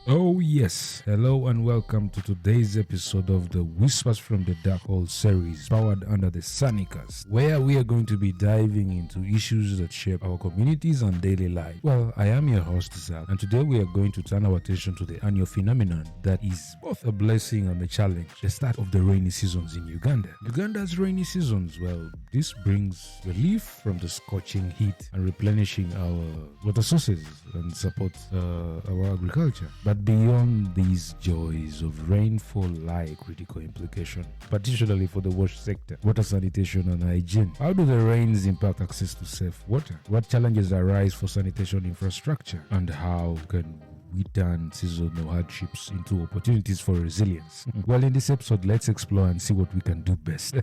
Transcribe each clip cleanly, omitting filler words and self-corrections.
Oh, yes. Hello and welcome to today's episode of the Whispers from the Dark Hole series, powered under the Sanicast, where we are going to be diving into issues that shape our communities and daily life. Well, I am your host, Zach, and today we are going to turn our attention to the annual phenomenon that is both a blessing and a challenge, the start of the rainy seasons in Uganda. Uganda's rainy seasons, well, this brings relief from the scorching heat and replenishing our water sources and support our agriculture. But beyond these joys of rainfall lie critical implications, particularly for the wash sector, water sanitation and hygiene. How do the rains impact access to safe water? What challenges arise for sanitation infrastructure? And how can we turn seasonal hardships into opportunities for resilience? Well, in this episode, let's explore and see what we can do best.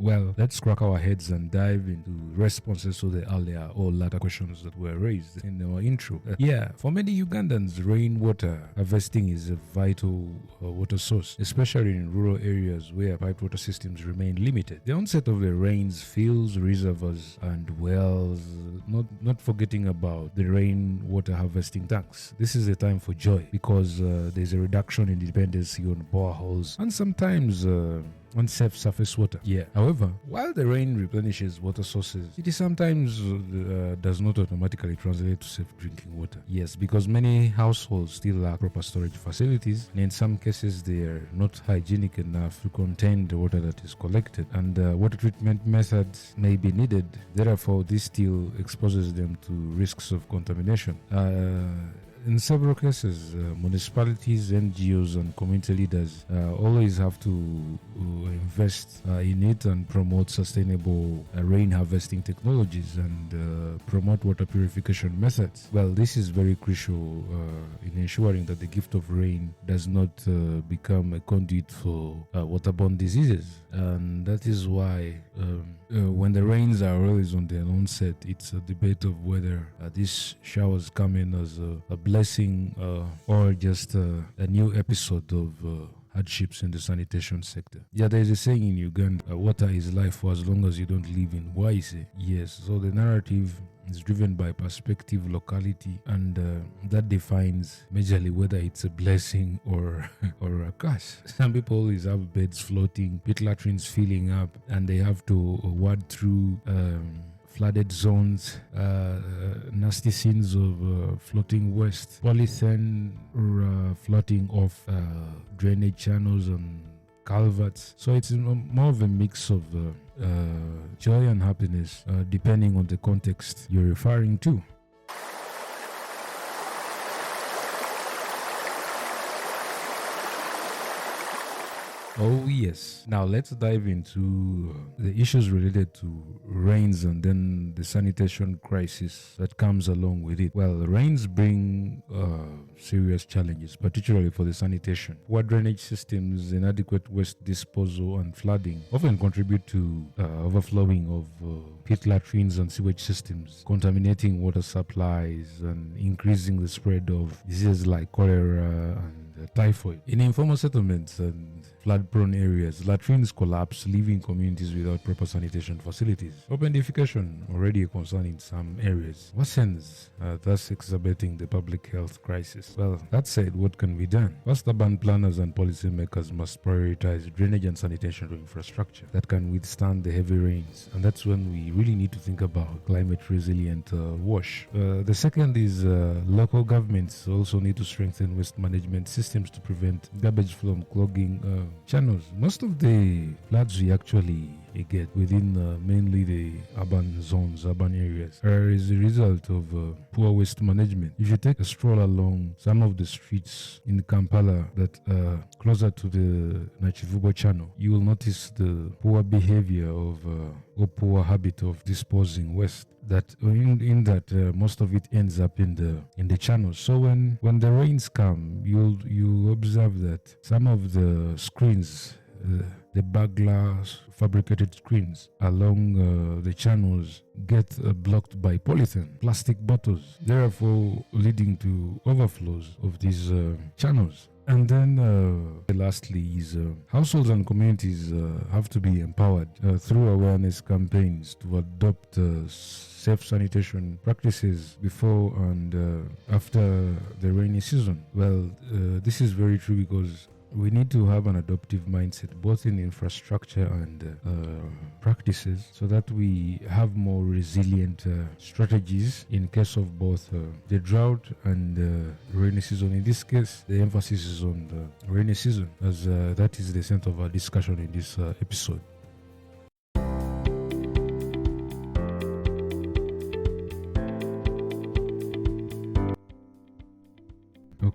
Well, let's crack our heads and dive into responses to the earlier or latter questions that were raised in our intro. For many Ugandans, rainwater harvesting is a vital water source, especially in rural areas where piped water systems remain limited. The onset of the rains fills reservoirs and wells, not forgetting about the rainwater harvesting tanks. This is a time for joy because there's a reduction in dependency on boreholes and sometimes unsafe surface water. However, while the rain replenishes water sources, it sometimes does not automatically translate to safe drinking water. Yes, because many households still lack proper storage facilities, and in some cases they are not hygienic enough to contain the water that is collected, and water treatment methods may be needed. Therefore, this still exposes them to risks of contamination. In several cases, municipalities, NGOs, and community leaders always have to invest in it and promote sustainable rain harvesting technologies and promote water purification methods. Well, this is very crucial in ensuring that the gift of rain does not become a conduit for waterborne diseases. And that is why when the rains are always on their onset, it's a debate of whether these showers come in as a blessing or just a new episode of hardships in the sanitation sector. There is a saying in Uganda, water is life for as long as you don't live in Waise. Yes, so the narrative is driven by perspective, locality, and that defines majorly whether it's a blessing or a curse. Some people always have beds floating, pit latrines filling up, and they have to wade through flooded zones, nasty scenes of floating waste, polythene floating off drainage channels and culverts. So it's more of a mix of joy and happiness depending on the context you're referring to. Oh yes. Now let's dive into the issues related to rains and then the sanitation crisis that comes along with it. Well, rains bring serious challenges, particularly for the sanitation. Poor drainage systems, inadequate waste disposal, and flooding often contribute to overflowing of pit latrines and sewage systems, contaminating water supplies and increasing the spread of diseases like cholera and typhoid. In informal settlements and flood-prone areas, latrines collapse, leaving communities without proper sanitation facilities. Open defecation, already a concern in some areas, worsens, thus exacerbating the public health crisis. Well, that said, what can be done? First, urban planners and policymakers must prioritize drainage and sanitation infrastructure that can withstand the heavy rains, and that's when we really need to think about climate-resilient wash. The second is local governments also need to strengthen waste management systems to prevent garbage from clogging channels. Most of the floods we actually get within mainly the urban zones, urban areas, is a result of poor waste management. If you take a stroll along some of the streets in Kampala that closer to the Nachivubo channel, you will notice the poor behavior of or poor habit of disposing waste. That in that most of it ends up in the channels. So when the rains come, you observe that some of the screens, the baglass fabricated screens along the channels get blocked by polythene, plastic bottles, therefore leading to overflows of these channels. And then lastly is households and communities have to be empowered through awareness campaigns to adopt safe sanitation practices before and after the rainy season. Well, this is very true because we need to have an adoptive mindset both in infrastructure and practices so that we have more resilient strategies in case of both the drought and rainy season. In this case, the emphasis is on the rainy season as that is the center of our discussion in this episode.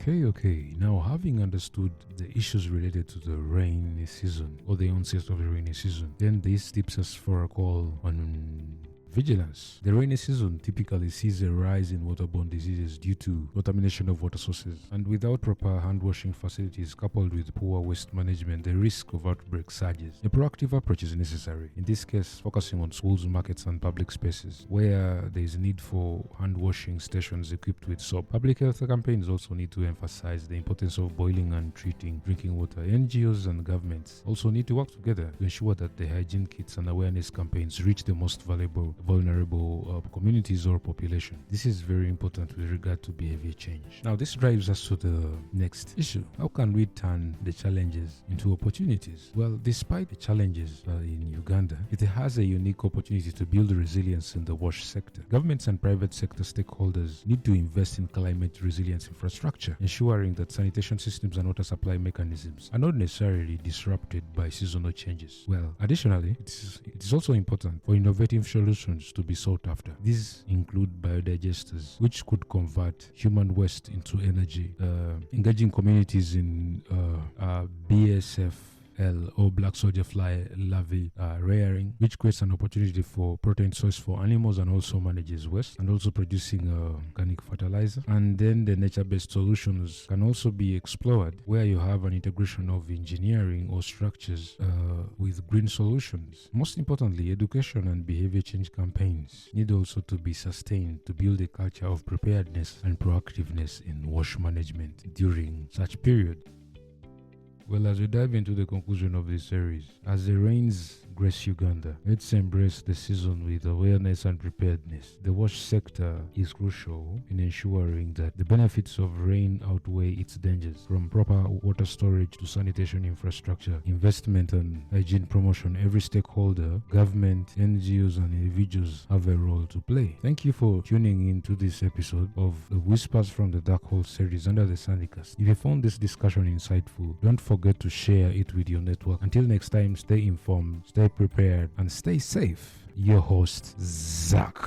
Okay. Now, having understood the issues related to the rainy season or the onset of the rainy season, then this tips us for a call on vigilance. The rainy season typically sees a rise in waterborne diseases due to contamination of water sources, and without proper hand washing facilities coupled with poor waste management, the risk of outbreak surges. A proactive approach is necessary, in this case focusing on schools, markets and public spaces where there is need for hand washing stations equipped with soap. Public health campaigns also need to emphasize the importance of boiling and treating drinking water. NGOs and governments also need to work together to ensure that the hygiene kits and awareness campaigns reach the most vulnerable communities or population. This is very important with regard to behavior change. Now, this drives us to the next issue. How can we turn the challenges into opportunities? Well, despite the challenges in Uganda, it has a unique opportunity to build resilience in the wash sector. Governments and private sector stakeholders need to invest in climate resilience infrastructure, ensuring that sanitation systems and water supply mechanisms are not necessarily disrupted by seasonal changes. Well, additionally, it is also important for innovative solutions to be sought after. These include biodigesters, which could convert human waste into energy, engaging communities in BSF or black soldier fly larvae rearing, which creates an opportunity for protein source for animals and also manages waste, and also producing organic fertilizer. And then the nature-based solutions can also be explored, where you have an integration of engineering or structures with green solutions. Most importantly, education and behavior change campaigns need also to be sustained to build a culture of preparedness and proactiveness in wash management during such period. Well, as we dive into the conclusion of this series, as the rains grace Uganda, let's embrace the season with awareness and preparedness. The wash sector is crucial in ensuring that the benefits of rain outweigh its dangers, from proper water storage to sanitation infrastructure, investment and hygiene promotion. Every stakeholder, government, NGOs and individuals have a role to play. Thank you for tuning in to this episode of the Whispers from the Dark Hole series under the Sandicast. If you found this discussion insightful, don't forget to share it with your network. Until next time, stay informed, stay prepared, and stay safe. Your host, Zach.